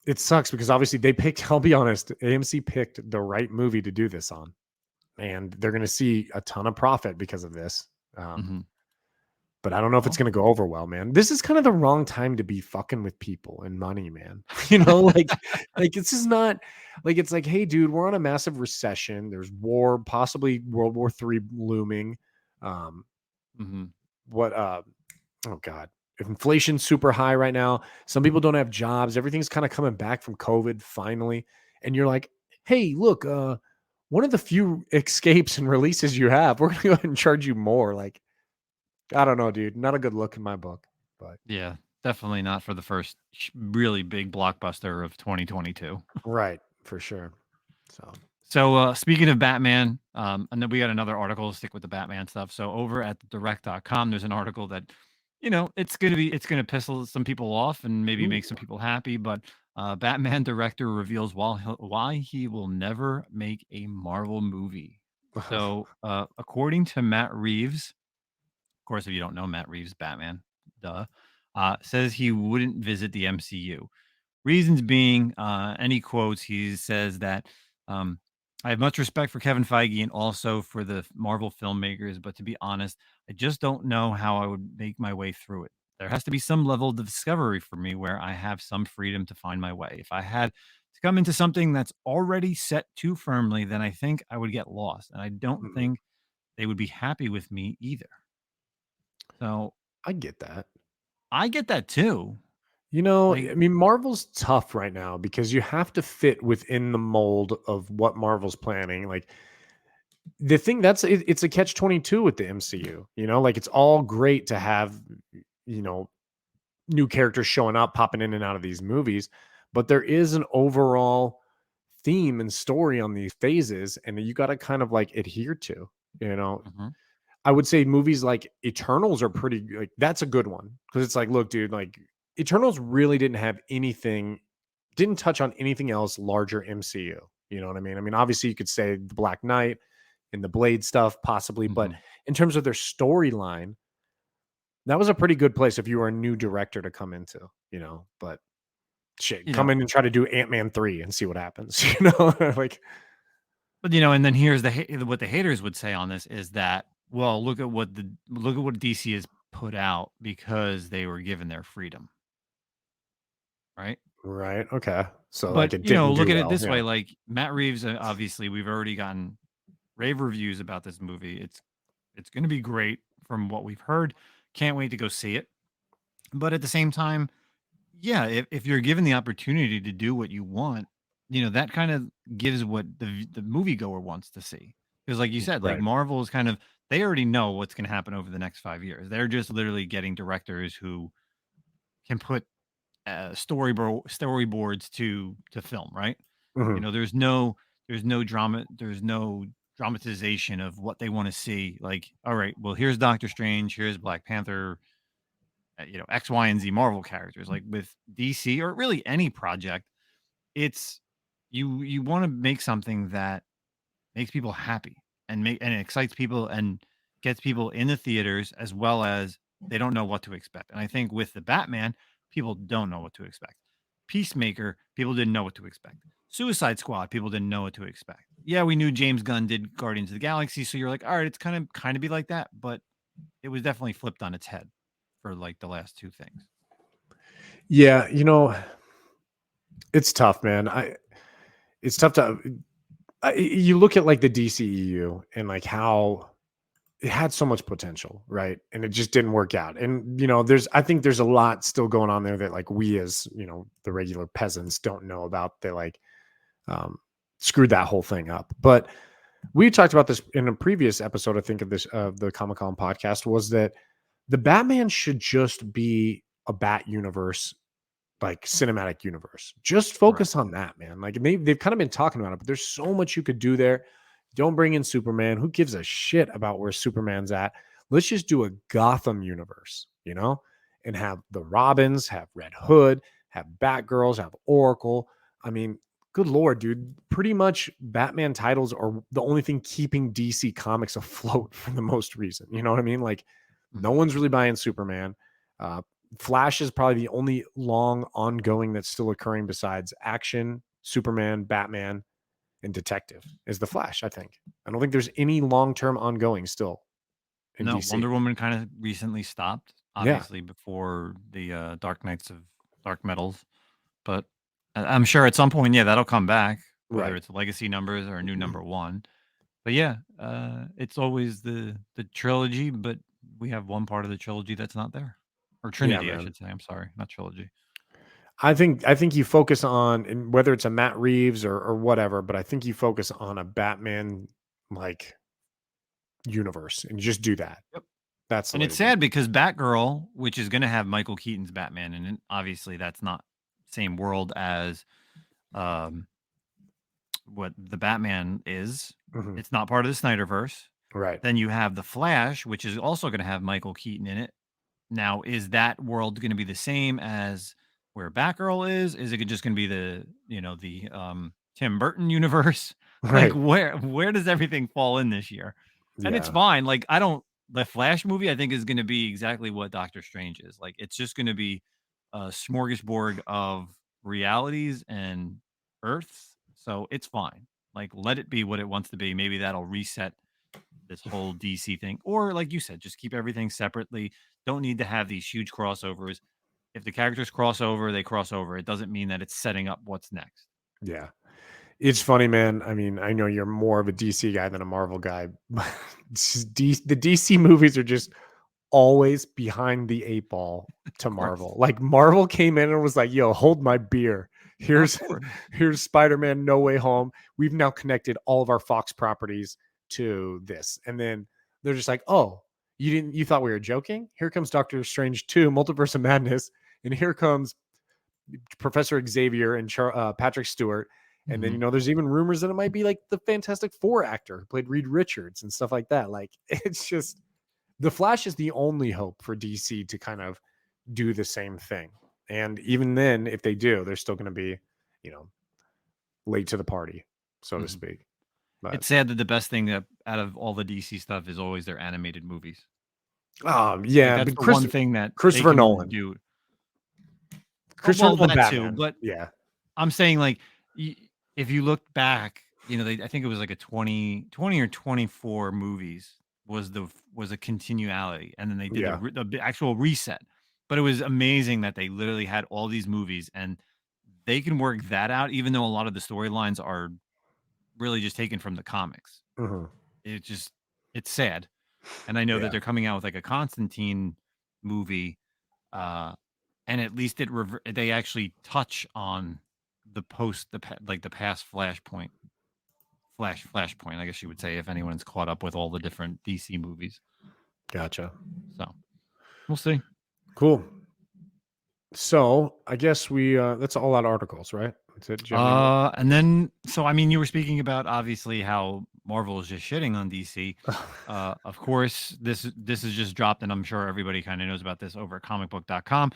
It sucks because obviously they picked, I'll be honest, AMC picked the right movie to do this on. And they're gonna see a ton of profit because of this. Um,
Hmm.
but I don't know if it's
Well,
gonna go over well, man. This is kind of the wrong time to be fucking with people and money, man. Like this is not like it's like, hey, dude, we're on a massive recession. There's war, possibly World War III looming. Um,
hmm
what oh god. If inflation's super high right now, some people don't have jobs, everything's kind of coming back from COVID finally. And you're like, hey, look, one of the few escapes and releases you have, we're gonna go ahead and charge you more. Like, I don't know, dude. Not a good look in my book, but
yeah, definitely not for the first really big blockbuster of 2022.
right, for sure. So,
So speaking of Batman, and then we got another article to stick with the Batman stuff. So over at direct.com, there's an article that, it's gonna piss some people off and maybe
ooh.
make some people happy, but Batman director reveals why he will never make a Marvel movie. So according to Matt Reeves, of course, if you don't know Matt Reeves, Batman, duh, says he wouldn't visit the MCU. Reasons being, and he quotes, he says that I have much respect for Kevin Feige and also for the Marvel filmmakers, but to be honest, I just don't know how I would make my way through it. There has to be some level of discovery for me where I have some freedom to find my way. If I had to come into something that's already set too firmly, then I think I would get lost. And I don't
Mm,
think they would be happy with me either. So
I get that.
I get that too.
You know,
Like,
I mean, Marvel's tough right now because you have to fit within the mold of what Marvel's planning. Like the thing it's a catch 22 with the MCU, you know, like it's all great to have, you know, new characters showing up, popping in and out of these movies, but there is an overall theme and story on these phases, and you got to kind of like adhere to, you know.
mhm,
I would say movies like Eternals are pretty like that's a good one because it's like, look, dude, like Eternals really didn't have anything, didn't touch on anything else larger MCU. You know what I mean? I mean, obviously you could say the Black Knight and the Blade stuff, possibly, but
mhm.
in terms of their storyline, that was a pretty good place if you were a new director to come into, you know. But shit,
You
come
know,
in and try to do Ant-Man 3 and see what happens, you know? Like,
but, and then here's what the haters would say on this is that, well, look at what DC has put out because they were given their freedom, right?
right, okay. So like
But,
it didn't
look
do
at it
well.
this
Yeah.
way, like Matt Reeves, obviously we've already gotten rave reviews about this movie. It's going to be great from what we've heard. Can't wait to go see it. But at the same time, yeah, if you're given the opportunity to do what you want, that kind of gives what the moviegoer wants to see. Because like you said, like
Right.
Marvel is kind of they already know what's going to happen over the next 5 years. They're just literally getting directors who can put storyboards to film, right?
Mhm.
There's no drama, there's no dramatization of what they want to see. Like, all right, well, here's Doctor Strange, here's Black Panther, X, Y, and Z Marvel characters. Like with DC or really any project, it's you want to make something that makes people happy and excites people and gets people in the theaters, as well as they don't know what to expect. And I think with the Batman, people don't know what to expect. Peacemaker, people didn't know what to expect. Suicide Squad, people didn't know what to expect. Yeah, we knew James Gunn did Guardians of the Galaxy, so you're like, all right, it's kind of be like that, but it was definitely flipped on its head for like the last two things.
Yeah, it's tough, man. It's tough to you look at like the DCEU and like how it had so much potential, right? And it just didn't work out. And I think there's a lot still going on there that like we as, the regular peasants don't know about. They like screwed that whole thing up. But we talked about this in a previous episode, I think, of the Comic-Con podcast, was that the Batman should just be a Bat universe, like cinematic universe. Just
Right.
focus on that, man. Like they've kind of been talking about it, but there's so much you could do there. Don't bring in Superman. Who gives a shit about where Superman's at? Let's just do a Gotham universe, and have the Robins, have Red Hood, have Batgirls, have Oracle. I mean, good Lord, dude. Pretty much Batman titles are the only thing keeping DC Comics afloat for the most reason. You know what I mean? Like, no one's really buying Superman. Flash is probably the only long ongoing that's still occurring besides Action, Superman, Batman, and Detective is the Flash, I think. I don't think there's any long-term ongoing still in
No,
DC.
Wonder Woman kind of recently stopped,
Yeah.
obviously before the Dark Knights of Dark Metals, but I'm sure at some point, yeah, that'll come back, whether
Right.
it's legacy numbers or a new number one. But yeah, it's always the trilogy, but we have one part of the trilogy that's not there, or
Yeah,
Trinity, I
man.
should say. I'm sorry, not trilogy.
I think you focus on, and whether it's a Matt Reeves or whatever, but I think you focus on a Batman like universe and you just do that.
Yep.
That's the
And
way
it's
to do it.
sad because Batgirl, which is going to have Michael Keaton's Batman, and obviously that's not same world as um, what the Batman is.
Mhm.
It's not part of the Snyderverse.
Right.
Then you have the Flash, which is also going to have Michael Keaton in it. Now, is that world going to be the same as where Batgirl is? Is it just going to be the Tim Burton universe? Like
Right.
where does everything fall in this year? And it's
Yeah.
fine. Like I don't the Flash movie I think is going to be exactly what Doctor Strange is. Like it's just going to be a smorgasbord of realities and Earths. So it's fine. Like let it be what it wants to be. Maybe that'll reset this whole DC thing. Or like you said, just keep everything separately. Don't need to have these huge crossovers. If the characters cross over, they cross over. It doesn't mean that it's setting up what's next.
Yeah. It's funny, man. I mean, I know you're more of a DC guy than a Marvel guy, but the DC movies are just always behind the eight ball to
Of course.
Marvel. Like Marvel came in and was like, "Yo, hold my beer.
Of
Here's
course.
here's Spider-Man No Way Home. We've now connected all of our Fox properties to this." And then they're just like, "Oh, you thought we were joking? Here comes Doctor Strange 2, Multiverse of Madness, and here comes Professor Xavier and Patrick Stewart." And then,
Mhm.
there's even rumors that it might be like the Fantastic Four actor who played Reed Richards and stuff like that. Like, it's just, the Flash is the only hope for DC to kind of do the same thing. And even then, if they do, they're still going to be, you know, late to the party, so to
Mhm.
speak. But
It's sad that the best thing that out of all the DC stuff is always their animated movies. Like
yeah,
that's
but
the one thing that they
Christopher
can
Nolan,
do. Oh,
Christopher
well,
Nolan,
that too,
Batman.
but
Yeah,
I'm saying like if you look back, I think it was like a 20 or 24 movies was a continuality, and then they did
yeah,
the actual reset. But it was amazing that they literally had all these movies, and they can work that out, even though a lot of the storylines are really just taken from the comics.
mhm,
It just it's sad, and I know that
yeah,
they're coming out with like a Constantine movie, uh, and at least they actually touch on the past Flashpoint Flashpoint, I guess you would say, if anyone's caught up with all the different DC movies.
Gotcha.
So we'll see.
Cool. So I guess that's all out articles, right? That's it.
And then, so I mean, you were speaking about obviously how Marvel is just shitting on DC. Of course, this is just dropped, and I'm sure everybody kind of knows about this over at comicbook.com.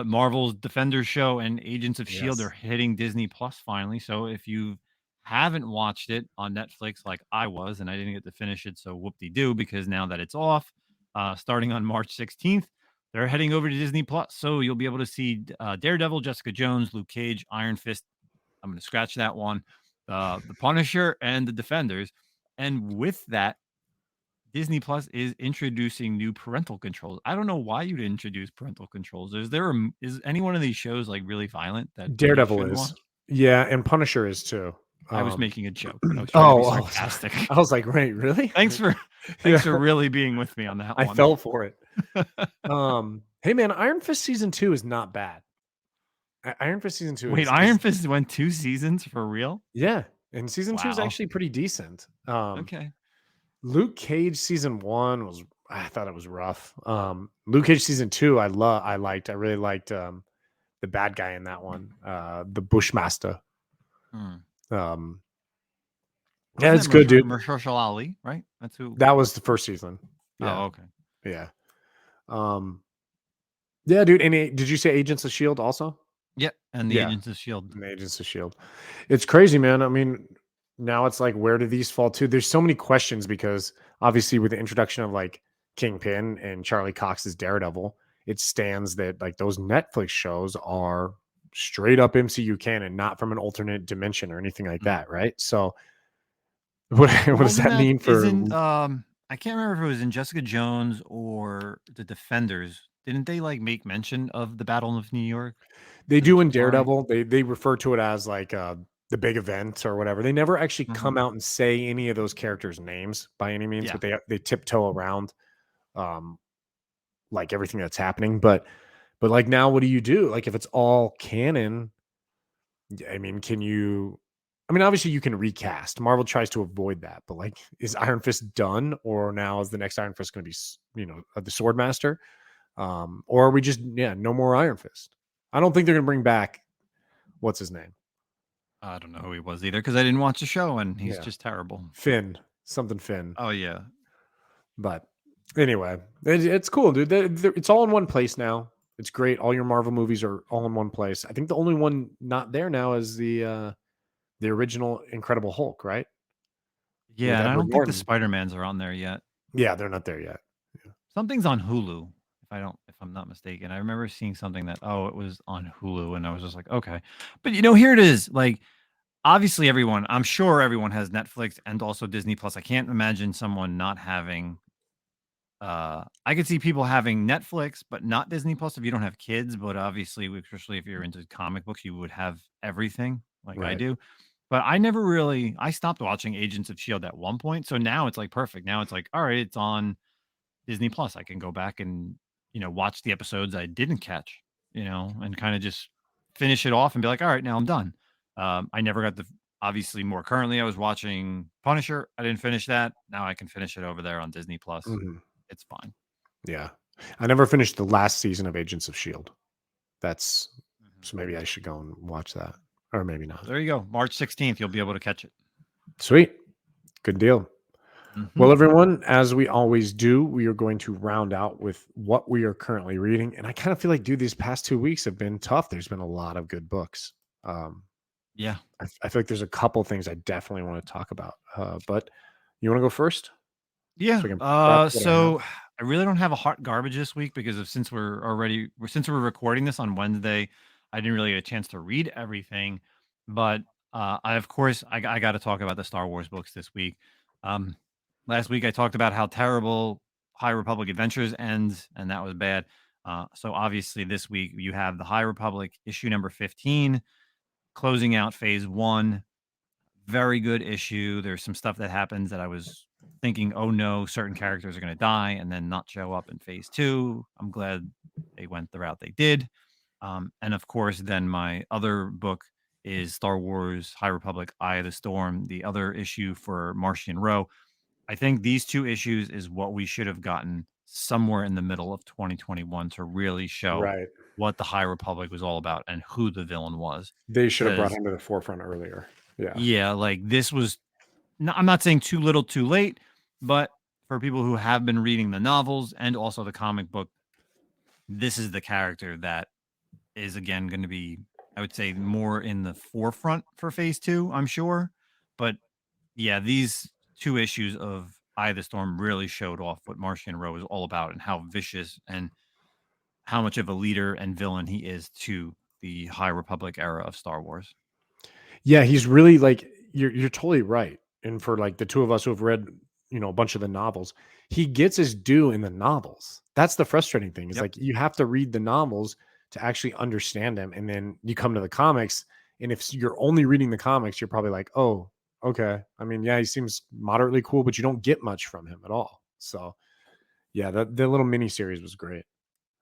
Marvel's Defenders show and Agents of Shield are hitting Disney Plus finally. So if you haven't watched it on Netflix like I was, and I didn't get to finish it, so whoop-de-doo, because now that it's off, starting on March 16th, they're heading over to Disney Plus. So you'll be able to see Daredevil, Jessica Jones, Luke Cage, Iron Fist. I'm going to scratch that one. The Punisher and the Defenders. And with that, Disney Plus is introducing new parental controls. I don't know why you'd introduce parental controls. Is any one of these shows like really violent that
Daredevil is? Watch? Yeah, and Punisher is too.
I was making a joke. I was trying to be sarcastic.
I was like, wait, really?
Thanks for really being with me on that one.
I fell for it. Hey man, Iron Fist season 2 is not bad. Iron Fist season 2.
Wait, Iron Fist went 2 seasons for real?
Yeah, and season 2 is actually pretty decent.
Okay.
Luke Cage season 1 I thought it was rough. Luke Cage season 2 I really liked the bad guy in that one, the Bushmaster. Yeah, it's good, dude.
Mahershala Ali, right? That's who.
That was the first season. Yeah.
Oh, okay.
Yeah. Yeah, dude. And did you say Agents of Shield also?
Yeah, and the Agents of Shield.
And the Agents of Shield. It's crazy, man. I mean, now it's like, where do these fall to? There's so many questions because obviously with the introduction of like Kingpin and Charlie Cox's Daredevil, it stands that like those Netflix shows are straight up MCU canon, not from an alternate dimension or anything like that, right? So what does that mean for?
I can't remember if it was in Jessica Jones or the Defenders. Didn't they like make mention of the Battle of New York?
They do in Daredevil. They refer to it as like the big event or whatever. They never actually come out and say any of those characters' names by any means, but they tiptoe around like everything that's happening. But like now, what do you do? Like if it's all canon, I mean, obviously you can recast. Marvel tries to avoid that, but like, is Iron Fist done, or now is the next Iron Fist going to be, the Swordmaster? Or are we just, no more Iron Fist? I don't think they're going to bring back, what's his name?
I don't know who he was either, because I didn't watch the show, and he's just terrible.
Finn.
Oh, yeah.
But anyway, it's cool, dude. It's all in one place now. It's great. All your Marvel movies are all in one place. I think the only one not there now is the original Incredible Hulk, right?
Yeah, and I don't think the Spider-Mans are on there yet.
Yeah, they're not there yet. Yeah.
Something's on Hulu, if I'm not mistaken. I remember seeing something that it was on Hulu, and I was just like, okay. But here it is. Like, obviously I'm sure everyone has Netflix and also Disney Plus. I can't imagine someone not having I could see people having Netflix but not Disney Plus if you don't have kids, but obviously, especially if you're into comic books, you would have everything like I do. But I stopped watching Agents of Shield at one point. So now it's like perfect. Now it's like, all right, it's on Disney Plus. I can go back and, watch the episodes I didn't catch, and kind of just finish it off and be like, all right, now I'm done. I never got obviously more currently I was watching Punisher. I didn't finish that. Now I can finish it over there on Disney Plus. It's fine.
Yeah. I never finished the last season of Agents of Shield. So maybe I should go and watch that. Or maybe not.
There you go. March 16th, you'll be able to catch it.
Sweet. Good deal. Well, everyone, as we always do, we are going to round out with what we are currently reading. And I kind of feel like, dude, these past 2 weeks have been tough. There's been a lot of good books.
Yeah.
I feel like there's a couple things I definitely want to talk about. But you want to go first?
Yeah. So I really don't have a hot garbage this week because since we're recording this on Wednesday, I didn't really get a chance to read everything. But I got to talk about the Star Wars books this week. Last week I talked about how terrible High Republic Adventures ends, and that was bad. So obviously this week you have the High Republic issue number 15, closing out phase 1. Very good issue. There's some stuff that happens that I was thinking, oh no, certain characters are going to die and then not show up in phase 2. I'm glad they went the route they did. And of course, then my other book is Star Wars High Republic Eye of the Storm, the other issue for Martian Row. I think these two issues is what we should have gotten somewhere in the middle of 2021 to really show
Right.
what the High Republic was all about and who the villain was.
They should have brought
Because,
him to the forefront earlier. Yeah.
yeah, like this was, I'm not saying too little, too late, but for people who have been reading the novels and also the comic book, this is the character that is again going to be, I would say, more in the forefront for phase two, I'm sure. But yeah, these two issues of Eye of the Storm really showed off what Martian Row is all about and how vicious and how much of a leader and villain he is to the High Republic era of Star Wars.
Yeah, he's really like you're totally right. And for like the two of us who have read, a bunch of the novels, he gets his due in the novels. That's the frustrating thing. Is
Yep.
like you have to read the novels to actually understand him. And then you come to the comics. And if you're only reading the comics, you're probably like, oh, okay. I mean, yeah, he seems moderately cool, but you don't get much from him at all. So yeah, the little mini series was great.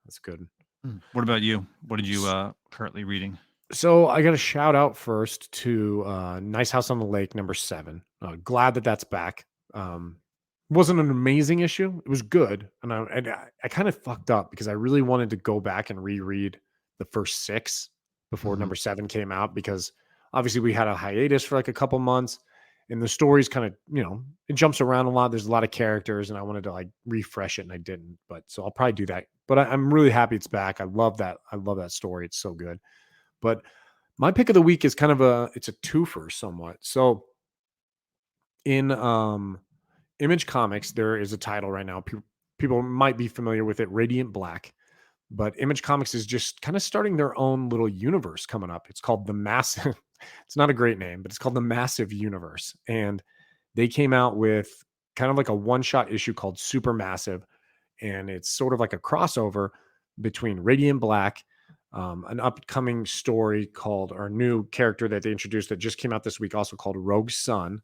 That's good.
What about you? What did you currently reading?
So I got a shout out first to Nice House on the Lake #7. Glad that that's back. Wasn't an amazing issue. It was good, and I kind of fucked up because I really wanted to go back and reread the first 6 before #7 came out, because obviously we had a hiatus for like a couple months, and the story's kind of, it jumps around a lot. There's a lot of characters, and I wanted to like refresh it, and I didn't. But so I'll probably do that. But I'm really happy it's back. I love that. I love that story. It's so good. But my pick of the week is kind of it's a twofer somewhat. So in Image Comics, there is a title right now. People might be familiar with it, Radiant Black. But Image Comics is just kind of starting their own little universe coming up. It's called the Massive. It's not a great name, but it's called the Massive Universe. And they came out with kind of like a one-shot issue called Supermassive. And it's sort of like a crossover between Radiant Black, an upcoming story called, or new character that they introduced that just came out this week, also called Rogue Sun,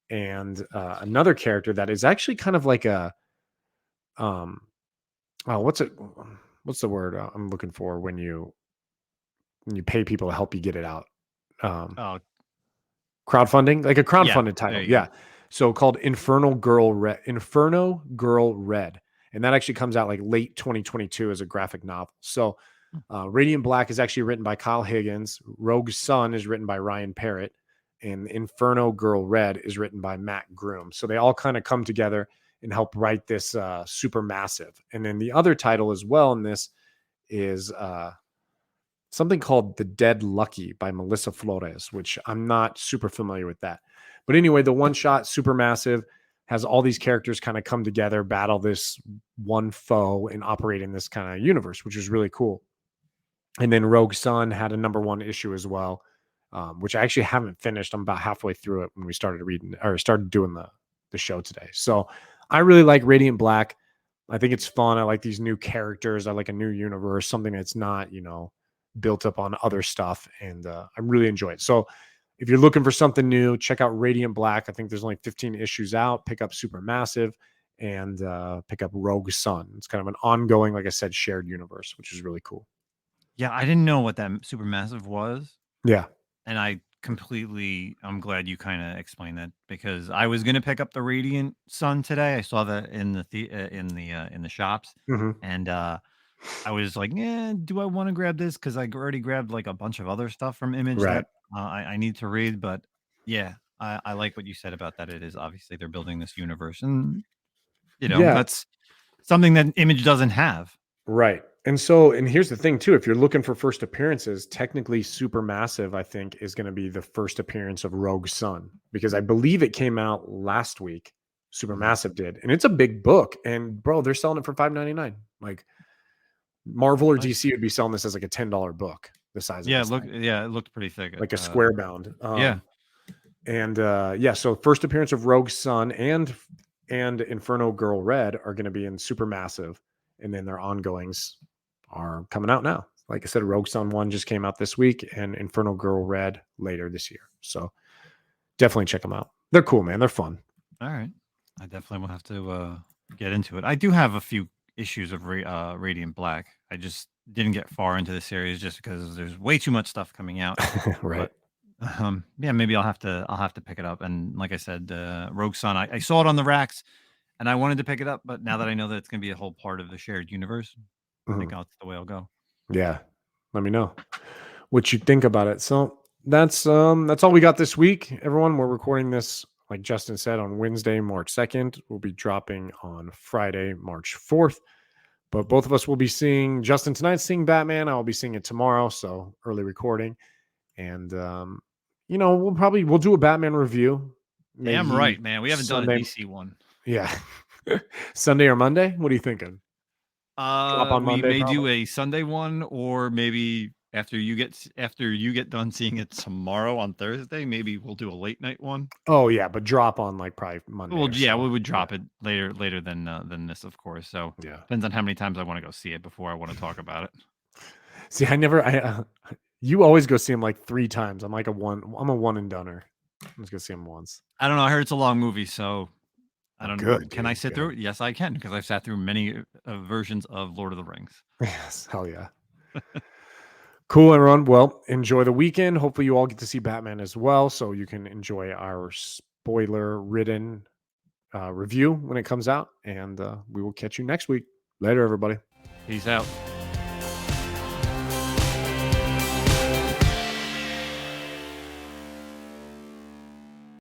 and another character that is actually kind of like a what's the word I'm looking for when you pay people to help you get it out? Crowdfunding, like a crowdfunded title. Yeah. So called Inferno Girl Red, and that actually comes out like late 2022 as a graphic novel. So Radiant Black is actually written by Kyle Higgins. Rogue Sun is written by Ryan Parrott, and Inferno Girl Red is written by Matt Groom. So they all kind of come together and help write this Supermassive. And then the other title as well in this is something called The Dead Lucky by Melissa Flores, which I'm not super familiar with that. But anyway, the one-shot Supermassive has all these characters kind of come together, battle this one foe, and operate in this kind of universe, which is really cool. And then Rogue Sun had a #1 issue as well, which I actually haven't finished. I'm about halfway through it when we started reading or started doing the show today. So I really like Radiant Black. I think it's fun. I like these new characters. I like a new universe, something that's not, built up on other stuff. And I really enjoy it. So if you're looking for something new, check out Radiant Black. I think there's only 15 issues out. Pick up Supermassive and pick up Rogue Sun. It's kind of an ongoing, like I said, shared universe, which is really cool.
Yeah, I didn't know what that Supermassive was.
Yeah.
And I'm glad you kind of explained that, because I was going to pick up the Radiant Sun today. I saw that in the shops, and I was like, yeah, do I want to grab this? Because I already grabbed like a bunch of other stuff from Image that I need to read. But yeah, I like what you said about that. It is obviously they're building this universe, and that's something that Image doesn't have.
Right. And here's the thing too, if you're looking for first appearances, technically Supermassive, I think, is going to be the first appearance of Rogue Sun, because I believe it came out last week. Supermassive did. And it's a big book, and bro, they're selling it for $5.99. Like Marvel or DC would be selling this as like a $10 book, the size of this thing.
It looked pretty thick.
Like a square bound.
Yeah.
And so first appearance of Rogue Sun and Inferno Girl Red are going to be in Supermassive, and then their ongoings are coming out now. Like I said, Rogue Sun 1 just came out this week, and Inferno Girl Red later this year. So definitely check them out. They're cool, man. They're fun.
All right. I definitely will have to get into it. I do have a few issues of Radiant Black. I just didn't get far into the series just because there's way too much stuff coming out.
Right.
Yeah, maybe I'll have to pick it up. And like I said, Rogue Sun, I saw it on the racks, and I wanted to pick it up, but now that I know that it's going to be a whole part of the shared universe, I think that's the way I'll go.
Yeah, let me know what you think about it. So that's all we got this week, everyone. We're recording this, like Justin said, on Wednesday, March 2nd. We'll be dropping on Friday, March 4th. But both of us will be seeing Justin tonight, seeing Batman. I'll be seeing it tomorrow, so early recording. And we'll do a Batman review.
Maybe damn right, man. We haven't done a DC one.
Yeah. Sunday or Monday? What are you thinking?
Drop on Monday, may probably do a Sunday one, or maybe after you get done seeing it tomorrow on Thursday, maybe we'll do a late night one.
Oh yeah, but drop on like probably Monday.
Well, yeah, we would drop it later than this, of course. So
yeah,
depends on how many times I want to go see it before I want to talk about it.
See, you always go see him like 3 times. I'm a one and doneer. I'm just gonna see him once.
I don't know. I heard it's a long movie, so I don't know. Can I sit
good.
through it? Yes, I can, because I've sat through many versions of Lord of the Rings.
Yes, hell yeah. Cool, everyone. Well, enjoy the weekend. Hopefully you all get to see Batman as well, so you can enjoy our spoiler-ridden review when it comes out. And we will catch you next week. Later, everybody.
Peace out.